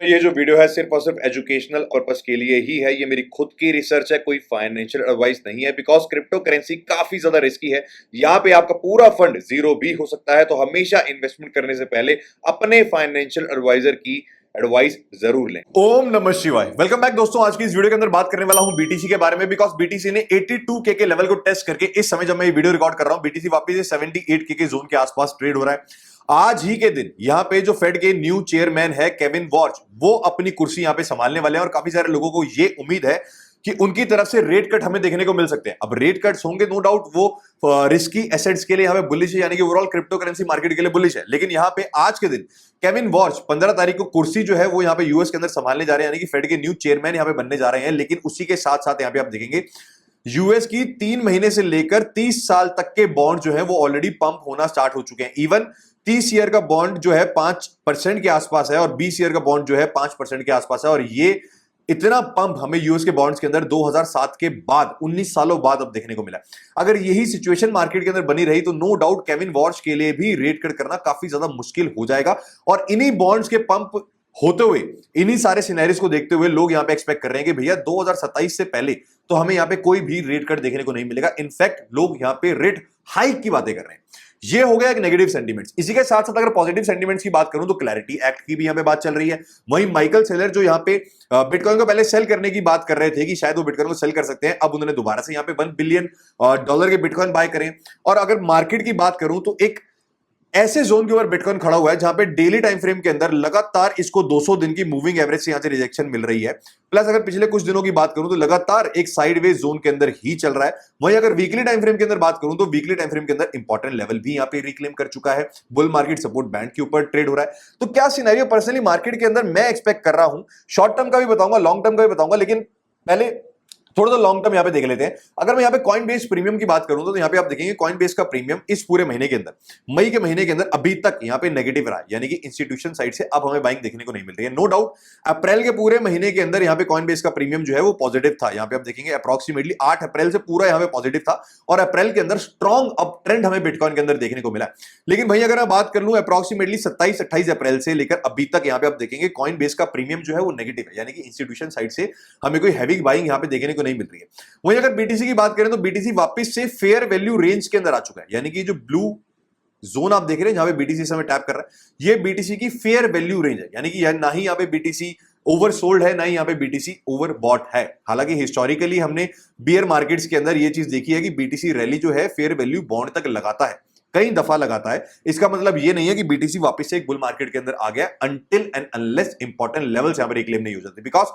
ये जो वीडियो है सिर्फ और सिर्फ एजुकेशनल पर्पस के लिए ही है। ये मेरी खुद की रिसर्च है, कोई फाइनेंशियल एडवाइस नहीं है। बिकॉज क्रिप्टो करेंसी काफी ज्यादा रिस्की है। यहाँ पे आपका पूरा फंड जीरो भी हो सकता है। तो हमेशा इन्वेस्टमेंट करने से पहले अपने फाइनेंशियल एडवाइजर की एडवाइस जरूर लें। ओम नमः शिवाय। वेलकम बैक दोस्तों। आज की इस वीडियो के अंदर बात करने वाला हूं बीटीसी के बारे में। बिकॉज बीटीसी ने 82K के लेवल को टेस्ट करके इस समय जब मैं ये वीडियो रिकॉर्ड कर रहा हूं, बीटीसी वापस से 78K के जोन के आसपास ट्रेड हो रहा है। आज ही के दिन यहां पे जो फेड के न्यू चेयरमैन है केविन वॉर्च, वो अपनी कुर्सी यहां पे संभालने वाले हैं। और काफी सारे लोगों को ये उम्मीद है कि उनकी तरफ से रेट कट हमें देखने को मिल सकते हैं। अब रेट कट्स होंगे नो डाउट, वो रिस्की एसेट्स के लिए हमें बुलिश है, यानी कि ओवरऑल क्रिप्टो करेंसी मार्केट के लिए बुलिश है। लेकिन यहां पे आज के दिन केविन वॉर्च 15 तारीख को कुर्सी जो है वो यहां पे यूएस के अंदर संभालने जा रहे हैं, यानी कि फेड के न्यू चेयरमैन यहां पे बनने जा रहे हैं। लेकिन उसी के साथ साथ यहां पे आप देखेंगे यूएस की 3 महीने से लेकर 30 साल तक के बॉन्ड जो है वो ऑलरेडी पंप होना स्टार्ट हो चुके हैं। इवन 30 ईयर का बॉन्ड जो है 5% के आसपास है और 20 ईयर का बॉन्ड जो है 5% के आसपास है। और ये इतना पंप हमें यूएस के बॉन्ड्स के अंदर 2007 के बाद 19 सालों बाद अब देखने को मिला। अगर यही सिचुएशन मार्केट के अंदर बनी रही तो नो डाउट केविन वॉर्च के लिए भी रेट कट करना काफी ज्यादा मुश्किल हो जाएगा। और इन्हीं बॉन्ड्स के पंप होते हुए, इन्हीं सारे सिनेरियोस को देखते हुए लोग यहां पे एक्सपेक्ट कर रहे हैं कि भैया 2027 से पहले तो हमें यहां पे कोई भी रेट कट देखने को नहीं मिलेगा। इनफैक्ट लोग यहां पे रेट हाइक की बातें कर रहे हैं। ये हो गया एक नेगेटिव सेंटीमेंट्स। इसी के साथ साथ अगर पॉजिटिव सेंटीमेंट्स की बात करूं तो क्लैरिटी एक्ट की भी यहां पे बात चल रही है। वहीं माइकल सेलर जो यहां पे बिटकॉइन को पहले सेल करने की बात कर रहे थे कि शायद वो बिटकॉइन को सेल कर सकते हैं, अब उन्होंने दोबारा से यहां पे $1 बिलियन के बिटकॉइन बाय करें। और अगर मार्केट की बात करूं तो एक ऐसे जोन के ऊपर बिटकॉइन खड़ा हुआ है जहां पे डेली टाइम फ्रेम के अंदर लगातार इसको 200 दिन की मूविंग एवरेज से यहां से रिजेक्शन मिल रही है। प्लस अगर पिछले कुछ दिनों की बात करूं तो लगातार एक साइडवेज जोन के अंदर ही चल रहा है। वहीं अगर वीकली टाइम फ्रेम के अंदर बात करूं तो वीकली टाइम फ्रेम के अंदर इंपॉर्टेंट लेवल भी यहां पे रिक्लेम कर चुका है। बुल मार्केट सपोर्ट बैंड के ऊपर ट्रेड हो रहा है। तो क्या सिनेरियो पर्सनली मार्केट के अंदर मैं एक्सपेक्ट कर रहा हूं, शॉर्ट टर्म का भी बताऊंगा, लॉन्ग टर्म का भी बताऊंगा, लेकिन पहले थोड़ा सा लॉन्ग टर्म यहां पे देख लेते हैं। अगर मैं यहां पे कॉइन बेस प्रीमियम की बात करूं तो यहां पे आप देखेंगे कॉइन बेस का प्रीमियम इस पूरे महीने के अंदर, मई के महीने के अंदर अभी तक यहां पे नेगेटिव रहा है, यानी कि इंस्टीट्यूशन साइड से अब हमें बाइंग देखने को नहीं मिल रही है। नो डाउट अप्रैल के पूरे महीने के अंदर यहां पे कॉइन बेस का प्रीमियम जो है वो पॉजिटिव था। यहां पे आप देखेंगे अप्रॉक्सीमेटली 8 अप्रैल से पूरा यहां पे पॉजिटिव था और अप्रैल के अंदर स्ट्रॉन्ग अप ट्रेंड हमें बिटकॉइन के अंदर देखने को मिला। लेकिन भाई अगर मैं बात कर लूं अप्रॉक्सीमेटली 27-28 अप्रैल से लेकर अभी तक यहां पे आप देखेंगे कॉइन बेस का प्रीमियम जो है वो नेगेटिव है, यानी कि इंस्टीट्यूशन साइड से हमें कोई हैवी बाइंग यहां पे देखने को नहीं मिल रही है। वहीं अगर बीटीसी की बात करें तो बीटीसी वापस से फेयर वैल्यू रेंज के अंदर आ चुका है, यानी कि जो ब्लू जोन आप देख रहे हैं जहां पे बीटीसी समय टैप कर रहा है, ये बीटीसी की फेयर वैल्यू रेंज है, यानी कि ना ही यहां पे बीटीसी ओवरसोल्ड है, ना ही यहां पे बीटीसी ओवरबॉट है। हालांकि हिस्टोरिकली हमने बियर मार्केट्स के अंदर ये चीज देखी है कि बीटीसी रैली जो है फेयर वैल्यू बॉन्ड तक लगाता है, कई दफा लगाता है। इसका मतलब ये नहीं है कि बीटीसी वापस से एक बुल मार्केट के अंदर आ गया until and unless important levels यहां पर रिक्लेम नहीं हो जाते। बिकॉज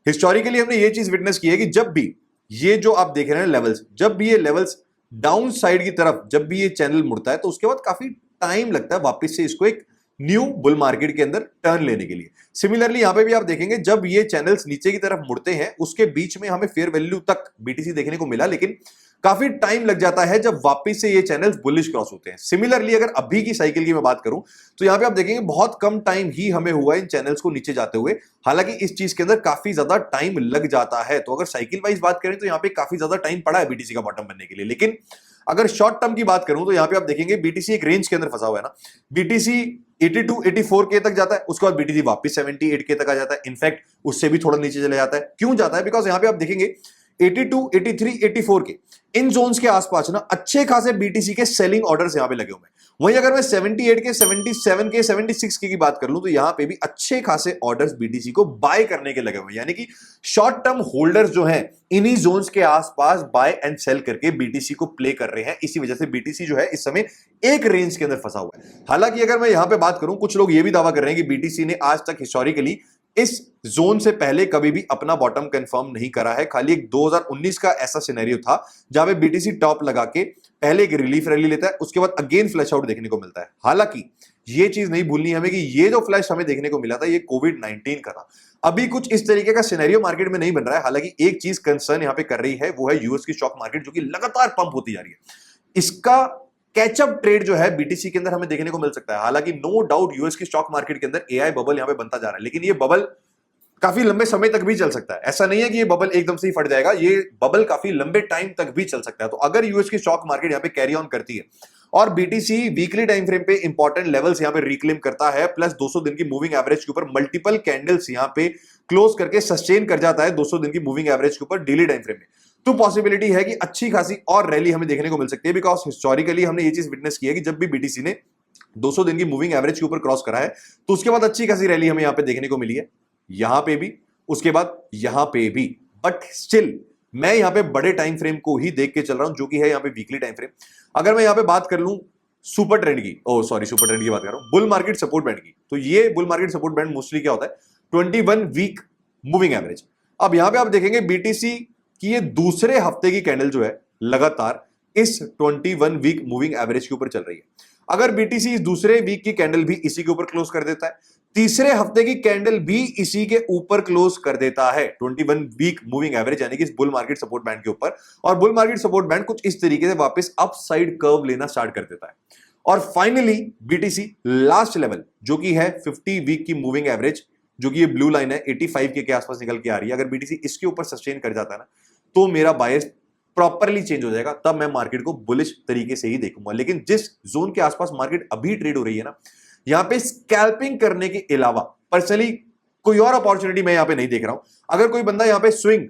हिस्टोरिकली हमने ये चीज विटनेस की है कि जब भी ये जो आप देख रहे हैं लेवल्स, जब भी ये लेवल्स डाउन साइड की तरफ जब भी ये चैनल मुड़ता है तो उसके बाद काफी टाइम लगता है वापस से इसको एक न्यू बुल मार्केट के अंदर टर्न लेने के लिए। सिमिलरली यहां पे भी आप देखेंगे जब ये चैनल्स नीचे की तरफ मुड़ते हैं उसके बीच में हमें फेयर वैल्यू तक बीटीसी देखने को मिला, लेकिन काफी टाइम लग जाता है जब वापस से ये चैनल्स बुलिश क्रॉस होते हैं। सिमिलरली अगर अभी की साइकिल की मैं बात करूं तो यहां पे आप देखेंगे बहुत कम टाइम ही हमें हुआ इन चैनल्स को नीचे जाते हुए। हालांकि इस चीज के अंदर काफी ज्यादा टाइम लग जाता है। तो अगर साइकिल वाइज बात करें तो यहां पे काफी ज्यादा टाइम पड़ा है बीटीसी का बॉटम बनने के लिए। लेकिन अगर शॉर्ट टर्म की बात करूं तो यहां पे आप देखेंगे बीटीसी एक रेंज के अंदर फंसा हुआ है ना। बीटीसी 82-84K तक जाता है, उसके बाद बीटीसी वापस 78K तक आ जाता है। इनफैक्ट उससे भी थोड़ा नीचे चले जाता है। क्यों जाता है? बिकॉज यहां पे आप देखेंगे 82, 83, 84K इन जोन्स के आसपास ना अच्छे खासे बीटीसी के सेलिंग ऑर्डर्स यहां पे लगे हुए हैं। वहीं अगर मैं 78K, 77K, 76K की बात कर लूं तो यहां पे भी अच्छे खासे ऑर्डर्स बीटीसी को बाय करने के लगे हुए हैं, यानी कि शॉर्ट टर्म होल्डर्स जो हैं इन्हीं जोन्स के आसपास बाय एंड सेल करके बीटीसी को प्ले कर रहे हैं। इसी वजह से बीटीसी जो है इस समय एक रेंज के अंदर फंसा हुआ है। हालांकि अगर मैं यहां पे बात करूं, कुछ लोग ये भी दावा कर रहे हैं कि बीटीसी ने आज तक हिस्टोरिकली इस जोन से पहले कभी भी अपना बॉटम कंफर्म नहीं करा है। खाली एक 2019 का ऐसा सिनेरियो था जहां पे बीटीसी टॉप लगा के पहले एक रिलीफ रैली लेता है, उसके बाद अगेन फ्लैश आउट देखने को मिलता है। हालांकि ये चीज नहीं भूलनी हमें कि ये जो फ्लैश हमें देखने को मिला था ये कोविड-19 का था। अभी कुछ इस तरीके का सिनेरियो मार्केट में नहीं बन रहा है। हालांकि एक चीज कंसर्न यहां पे कर रही है वो है यूएस की स्टॉक मार्केट जो कि लगातार पंप होती जा रही है। इसका कैचअप ट्रेड जो है बीटीसी के अंदर हमें देखने को मिल सकता है। हालांकि नो डाउट यूएस की स्टॉक मार्केट के अंदर एआई बबल यहां पे बनता जा रहा है, लेकिन ये बबल काफी लंबे समय तक भी चल सकता है। ऐसा नहीं है कि ये बबल एकदम से ही फट जाएगा, ये बबल काफी लंबे टाइम तक भी चल सकता है। तो अगर यूएस की स्टॉक मार्केट यहां पे कैरी ऑन करती है और बीटीसी वीकली टाइम फ्रेम पे इंपॉर्टेंट लेवल्स यहां पे रिक्लेम करता है, प्लस 200 दिन की मूविंग एवरेज के ऊपर मल्टीपल कैंडल्स यहां पे क्लोज करके सस्टेन कर जाता है 200 दिन की मूविंग एवरेज के ऊपर डेली टाइम फ्रेम में। तो पॉसिबिलिटी है कि अच्छी खासी और रैली हमें देखने को मिल सकती है, बिकॉज हिस्टोरिकली हमने ये चीज विटनेस की है कि जब भी बीटीसी ने 200 दिन की मूविंग एवरेज के ऊपर क्रॉस करा है तो उसके बाद अच्छी खासी रैली हमें यहां पे देखने को मिली है, यहां पे भी, उसके बाद यहां पे भी। बट स्टिल मैं यहां पे बड़े टाइम फ्रेम को ही देख के चल रहा हूं, जो कि है यहां पे वीकली टाइम फ्रेम। अगर मैं यहां पे बात कर लूं सुपर ट्रेंड की, सुपर ट्रेंड की बात कर रहा हूं, बुल मार्केट सपोर्ट बैंड की, तो ये bull market support band mostly क्या होता है, 21 वीक मूविंग एवरेज। अब यहां पे आप देखेंगे बीटीसी की ये दूसरे हफ्ते की कैंडल जो है लगातार इस 21 वीक मूविंग एवरेज के ऊपर चल रही है। अगर बीटीसी इस दूसरे वीक की कैंडल भी इसी के ऊपर क्लोज कर देता है, तीसरे हफ्ते की कैंडल भी इसी के ऊपर क्लोज कर देता है 21 वीक मूविंग एवरेज, यानी कि इस बुल मार्केट सपोर्ट बैंड के ऊपर, और बुल मार्केट सपोर्ट बैंड कुछ इस तरीके से वापस अपसाइड कर्व लेना स्टार्ट कर देता है, और फाइनली बीटीसी लास्ट लेवल जो कि है 50 वीक की मूविंग एवरेज, जो कि ये ब्लू लाइन है 85 के आसपास निकल के आ रही है, अगर बीटीसी इसके ऊपर सस्टेन कर जाता है ना तो मेरा बायस प्रॉपरली चेंज हो जाएगा, तब मैं मार्केट को बुलिश तरीके से ही देखूंगा। लेकिन जिस जोन के आसपास मार्केट अभी ट्रेड हो रही है ना, यहां पे स्कैल्पिंग करने के अलावा पर्सनली कोई और अपॉर्चुनिटी मैं यहां पे नहीं देख रहा हूं। अगर कोई बंदा यहां पे स्विंग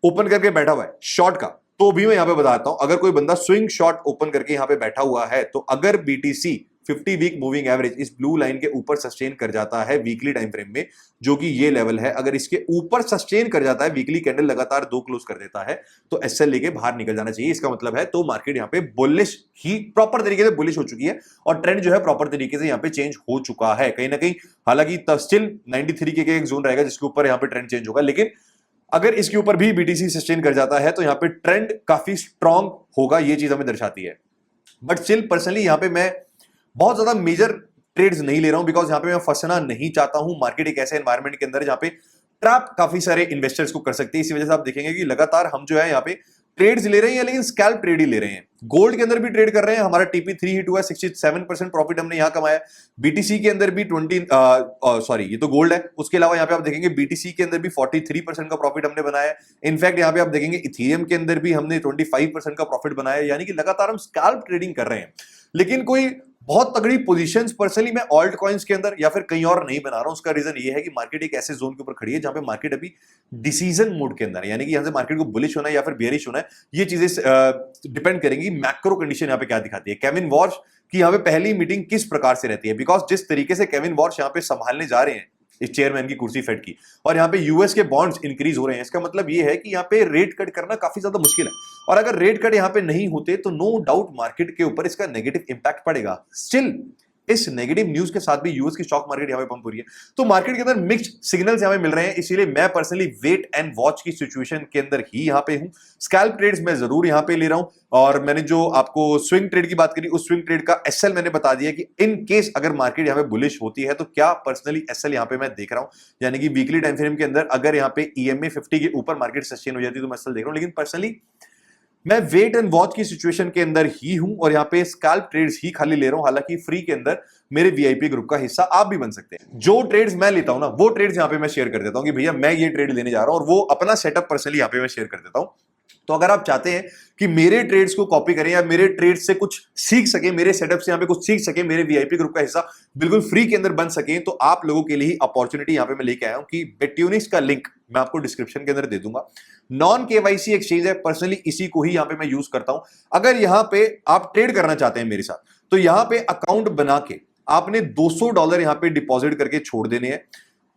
ओपन करके बैठा हुआ है शॉर्ट का, तो भी मैं यहां पे बताता हूं, अगर कोई बंदा स्विंग शॉर्ट ओपन करके यहां पे बैठा हुआ है, तो अगर बीटीसी 50 वीक मूविंग एवरेज इस ब्लू लाइन के ऊपर सस्टेन कर जाता है वीकली टाइम फ्रेम में, जो कि ये लेवल है, अगर इसके ऊपर सस्टेन कर जाता है, वीकली कैंडल लगातार 2 क्लोज कर देता है, तो एसएल लेके बाहर निकल जाना चाहिए। इसका मतलब है तो मार्केट यहां पे बुलिश ही प्रॉपर तरीके से बुलिश हो चुकी है, और ट्रेंड जो है प्रॉपर तरीके से यहां पे चेंज हो चुका है कहीं ना कहीं। हालांकि स्टिल 93 के एक जोन रहेगा जिसके ऊपर यहां पे ट्रेंड चेंज होगा, लेकिन अगर इसके ऊपर भी बीटीसी सस्टेन कर जाता है तो यहां पे ट्रेंड काफी स्ट्रांग होगा, ये चीज हमें दर्शाती है। बट स्टिल पर्सनली यहां पे मैं बहुत ज्यादा मेजर ट्रेड्स नहीं ले रहा हूं, बिकॉज यहां पे मैं फंसना नहीं चाहता हूं। मार्केट एक ऐसे एनवायरनमेंट के अंदर जहां पे ट्रैप काफी सारे इन्वेस्टर्स को कर सकते हैं, इसी वजह से आप देखेंगे कि लगातार हम जो है यहां पे ट्रेड्स ले रहे हैं, लेकिन स्कैल्प ट्रेड ही ले रहे हैं। गोल्ड के अंदर भी ट्रेड कर रहे हैं, हमारा TP3 हिट हुआ, 67% प्रॉफिट हमने यहां कमाया। बीटीसी के अंदर भी 20 सॉरी ये तो गोल्ड है, उसके अलावा यहां पे आप देखेंगे बीटीसी के अंदर भी 43% का प्रॉफिट हमने बनाया। इनफैक्ट यहां पे आप देखेंगे इथेरियम के अंदर भी हमने 25% का प्रॉफिट बनाया, यानी कि लगातार हम स्कैल्प ट्रेडिंग कर रहे हैं। लेकिन कोई बहुत तगड़ी पोजीशंस पर्सनली मैं ऑल्ट कॉइन्स के अंदर या फिर कहीं और नहीं बना रहा हूं। उसका रीजन ये है कि मार्केट एक ऐसे जोन के ऊपर खड़ी है जहां पे मार्केट अभी डिसीजन मोड के अंदर है, यानी कि यहां से मार्केट को बुलिश होना है या फिर बेयरिश होना है, ये चीजें डिपेंड करेंगी मैक्रो कंडीशन यहां पे क्या दिखाती है। केविन वॉर्श की यहां पे पहली मीटिंग किस प्रकार से रहती है, बिकॉज जिस तरीके से केविन वॉर्श यहां पे संभालने जा रहे हैं इस चेयरमैन की कुर्सी फेड की, और यहाँ पे यूएस के बॉन्ड्स इंक्रीज हो रहे हैं, इसका मतलब ये है कि यहाँ पे रेट कट करना काफी ज्यादा मुश्किल है, और अगर रेट कट यहाँ पे नहीं होते तो नो डाउट मार्केट के ऊपर इसका नेगेटिव इंपैक्ट पड़ेगा। स्टिल इस नेगेटिव न्यूज के साथ भी यूएस की स्टॉक मार्केट यहाँ पे पंप हो रही है, तो मार्केट के अंदर मिक्स्ड सिग्नल्स यहाँ पे मिल रहे हैं, इसीलिए मैं पर्सनली वेट एंड वॉच की सिचुएशन के अंदर ही यहाँ पे हूं। स्कैल्प ट्रेड्स मैं जरूर यहाँ पे ले रहा हूं, और मैंने जो आपको स्विंग ट्रेड की बात करी, उस स्विंग ट्रेड का एसएल मैंने बता दिया कि इन केस अगर मार्केट यहाँ पे बुलिश होती है तो क्या पर्सनली एसएल यहाँ पे मैं देख रहा हूं, यानी कि वीकली टाइम फ्रेम के अंदर अगर यहाँ पे EMA 50 के ऊपर मार्केट सस्टेन हो जाती है तो मैं एसएल देख रहा हूं। लेकिन पर्सनली मैं वेट एंड वॉच की सिचुएशन के अंदर ही हूं, और यहाँ पे स्कैल्प ट्रेड्स ही खाली ले रहा हूं। हालांकि फ्री के अंदर मेरे VIP ग्रुप का हिस्सा आप भी बन सकते हैं। जो ट्रेड्स मैं लेता हूं ना, वो ट्रेड्स यहाँ पे मैं शेयर कर देता हूं कि भैया मैं ये ट्रेड लेने जा रहा हूं, और वो अपना सेटअप पर्सनली यहाँ पे मैं शेयर कर देता हूं। तो अगर आप चाहते हैं कि मेरे ट्रेड्स को कॉपी करें या मेरे ट्रेड्स से कुछ सीख सके, मेरे सेटअप से यहाँ पे कुछ सीख सके, मेरे VIP ग्रुप का हिस्सा बिल्कुल फ्री के अंदर बन सके, तो आप लोगों के लिए ही अपॉर्चुनिटी यहाँ पे मैं लेके आया हूं कि बेट्यूनिक्स का लिंक मैं आपको डिस्क्रिप्शन के अंदर दे दूंगा। नॉन KYC एक्सचेंज है, पर्सनली इसी को ही यहाँ पे मैं यूज करता हूं। अगर यहाँ पे आप ट्रेड करना चाहते हैं मेरे साथ, तो यहाँ पे अकाउंट बना के आपने $200 यहाँ पे डिपॉजिट करके छोड़ देने हैं।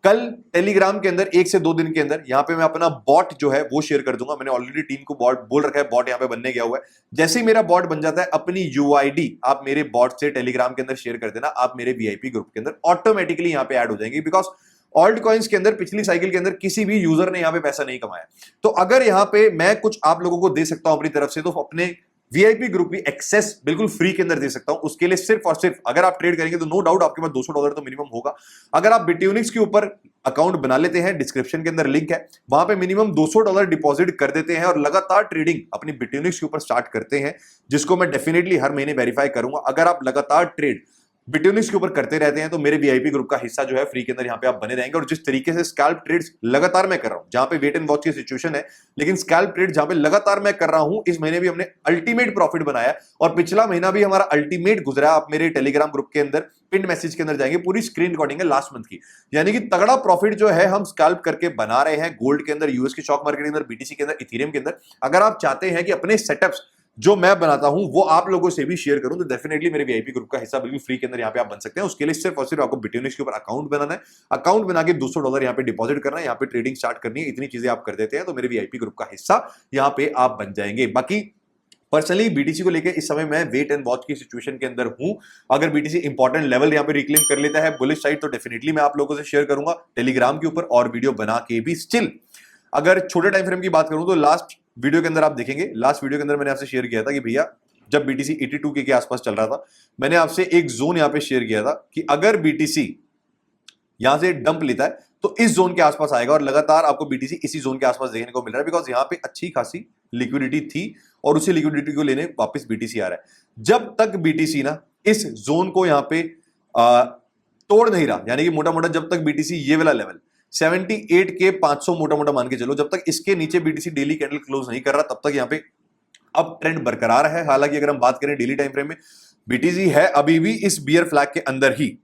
कल टेलीग्राम के अंदर 1 से 2 दिन के अंदर यहाँ पे मैं अपना बॉट जो है वो शेयर कर दूंगा। मैंने ऑलरेडी टीम को बॉट बोल रखा है, बॉट यहाँ पे बनने गया हुआ है। जैसे ही मेरा बॉट बन जाता है, अपनी UID आप मेरे बॉट से टेलीग्राम के अंदर शेयर कर देना, आप मेरे VIP ग्रुप के अंदर ऑटोमेटिकली यहाँ पे ऐड हो जाएंगे। बिकॉज ऑल्ट कॉइन्स के अंदर पिछली साइकिल के अंदर किसी भी यूजर ने यहाँ पे पैसा नहीं कमाया, तो अगर यहाँ पे मैं कुछ आप लोगों को दे सकता हूं अपनी तरफ से, तो अपने VIP ग्रुप की एक्सेस बिल्कुल फ्री के अंदर दे सकता हूं। उसके लिए सिर्फ और सिर्फ अगर आप ट्रेड करेंगे तो नो डाउट आपके पास $200 तो मिनिमम होगा। अगर आप बिट्यूनिक्स के ऊपर अकाउंट बना लेते हैं, डिस्क्रिप्शन के अंदर लिंक है, वहां पे मिनिमम $200 डिपॉजिट कर देते हैं और लगातार ट्रेडिंग अपनी बिट्यूनिक्स के ऊपर स्टार्ट करते हैं, जिसको मैं डेफिनेटली हर महीने वेरीफाई करूंगा। अगर आप लगातार ट्रेड बिटोनिक्स के ऊपर करते रहते हैं तो मेरे वीआईपी ग्रुप का हिस्सा जो है फ्री के अंदर यहाँ पे आप बने रहेंगे। और जिस तरीके से स्कैल्प ट्रेड्स लगातार मैं कर रहा हूं, जहां पे वेट एंड वॉच की सिचुएशन है, लेकिन स्कैल्प ट्रेड जहां पे लगातार मैं कर रहा हूं, इस महीने भी हमने अल्टीमेट प्रॉफिट बनाया और पिछला महीना भी हमारा अल्टीमेट गुजरा। आप मेरे टेलीग्राम ग्रुप के अंदर पिन मैसेज के अंदर जाएंगे, पूरी स्क्रीन रिकॉर्डिंग है लास्ट मंथ की, यानी कि तगड़ा प्रॉफिट जो है हम स्कैल्प करके बना रहे हैं गोल्ड के अंदर, यूएस के स्टॉक मार्केट के अंदर, बीटीसी के अंदर, इथेरियम के अंदर। अगर आप चाहते हैं कि अपने सेटअप्स जो मैं बनाता हूं वो आप लोगों से भी शेयर करूं तो डेफिनेटली मेरे वीआईपी ग्रुप का हिस्सा बिल्कुल फ्री के अंदर यहां पे आप बन सकते हैं। उसके लिए सिर्फ और सिर्फ आपको बिटोनिक्स के ऊपर अकाउंट बनाना है, अकाउंट बना के $200 यहां पे डिपॉजिट करना है, यहां पे ट्रेडिंग स्टार्ट करनी है। इतनी चीजें आप कर देते हैं तो मेरे वीआईपी ग्रुप का हिस्सा यहां पे आप बन जाएंगे। बाकी पर्सनली बीटीसी को लेकर इस समय मैं वेट एंड वॉच की सिचुएशन के अंदर हूं। अगर बीटीसी इंपॉर्टेंट लेवल यहां पे रिक्लेम कर लेता है बुलिश साइड तो डेफिनेटली मैं आप लोगों से शेयर करूंगा टेलीग्राम के ऊपर और वीडियो बना के भी। स्टिल अगर छोटे टाइम फ्रेम की बात करूं तो लास्ट वीडियो के अंदर आप देखेंगे, लास्ट वीडियो के अंदर मैंने आपसे शेयर किया था कि भैया जब बीटीसी 82 के आसपास चल रहा था, मैंने आपसे एक जोन यहां पे शेयर किया था कि अगर बीटीसी यहां से डंप लेता है तो इस जोन के आसपास आएगा और लगातार आपको बीटीसी इसी जोन के आसपास देखने को मिल रहा है, बिकॉज यहां पे अच्छी खासी लिक्विडिटी थी और उसी लिक्विडिटी को लेने वापस बीटीसी आ रहा है। जब तक बीटीसी ना इस जोन को यहां पे तोड़ नहीं रहा, यानी कि मोटा मोटा जब तक बीटीसी ये वाला लेवल 78 के 500 मोटा मोटा मान के चलो, जब तक इसके नीचे बीटीसी डेली कैंडल क्लोज नहीं कर रहा तब तक यहां पे अब ट्रेंड बरकरार है। हालांकि अगर हम बात करें डेली टाइम फ्रेम में, बीटीसी है अभी भी इस बियर फ्लैग के अंदर ही,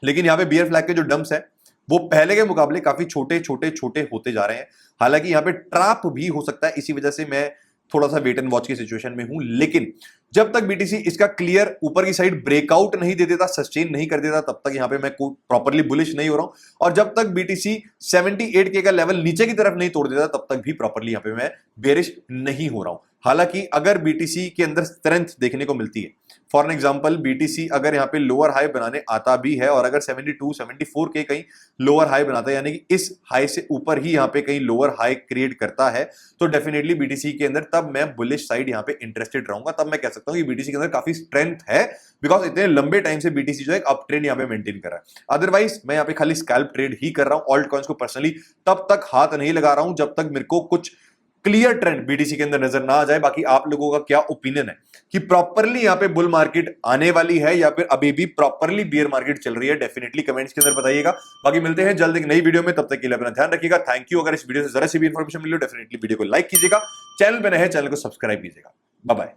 लेकिन यहां पे बियर फ्लैग के जो डंप्स है वो पहले के मुकाबले काफी छोटे छोटे छोटे होते जा रहे हैं। हालांकि यहां पे ट्रैप भी हो सकता है, इसी वजह से मैं थोड़ा सा वेट एंड वॉच की सिचुएशन में हूं। लेकिन जब तक बीटीसी इसका क्लियर ऊपर की साइड ब्रेकआउट नहीं दे देता, सस्टेन नहीं कर देता, तब तक यहां पे मैं प्रॉपर्ली बुलिश नहीं हो रहा हूं। और जब तक बीटीसी 78 के का लेवल नीचे की तरफ नहीं तोड़ देता तब तक भी प्रॉपर्ली यहां पे मैं बेरिश नहीं हो रहा हूं। हालांकि अगर बीटीसी के अंदर स्ट्रेंथ देखने को मिलती है, फॉर एन एग्जांपल बीटीसी अगर यहां पे लोअर हाई बनाने आता भी है और अगर 72 74 के कहीं लोअर हाई बनाता है, यानी कि इस हाई से ऊपर ही यहां पे कहीं लोअर हाई क्रिएट करता है, तो डेफिनेटली बीटीसी के अंदर तब मैं बुलिश साइड यहां पे इंटरेस्टेड रहूंगा। तब मैं कह सकता हूं कि बीटीसी के अंदर काफी स्ट्रेंथ है, बिकॉज इतने लंबे टाइम से बीटीसी जो है अप ट्रेंड यहां पे मेंटेन कर रहा है। अदरवाइज मैं यहां पे खाली स्कैल्प ट्रेड ही कर रहा हूं। ऑल्ट कॉइंस को पर्सनली तब तक हाथ नहीं लगा रहा हूं जब तक मेरे को कुछ क्लियर ट्रेंड बीटीसी के अंदर नजर ना आ जाए। बाकी आप लोगों का क्या ओपिनियन है कि प्रॉपर्ली यहां पे बुल मार्केट आने वाली है या फिर अभी भी प्रॉपर्ली बियर मार्केट चल रही है, डेफिनेटली कमेंट्स के अंदर बताइएगा। बाकी मिलते हैं जल्द एक नई वीडियो में, तब तक के लिए अपना ध्यान रखिएगा। Thank you. अगर इस वीडियो से जरा सी भी इंफॉर्मेशन मिली हो डेफिनेटली वीडियो को लाइक कीजिएगा, चैनल पे नए हैं चैनल को सब्सक्राइब कीजिएगा। Bye bye.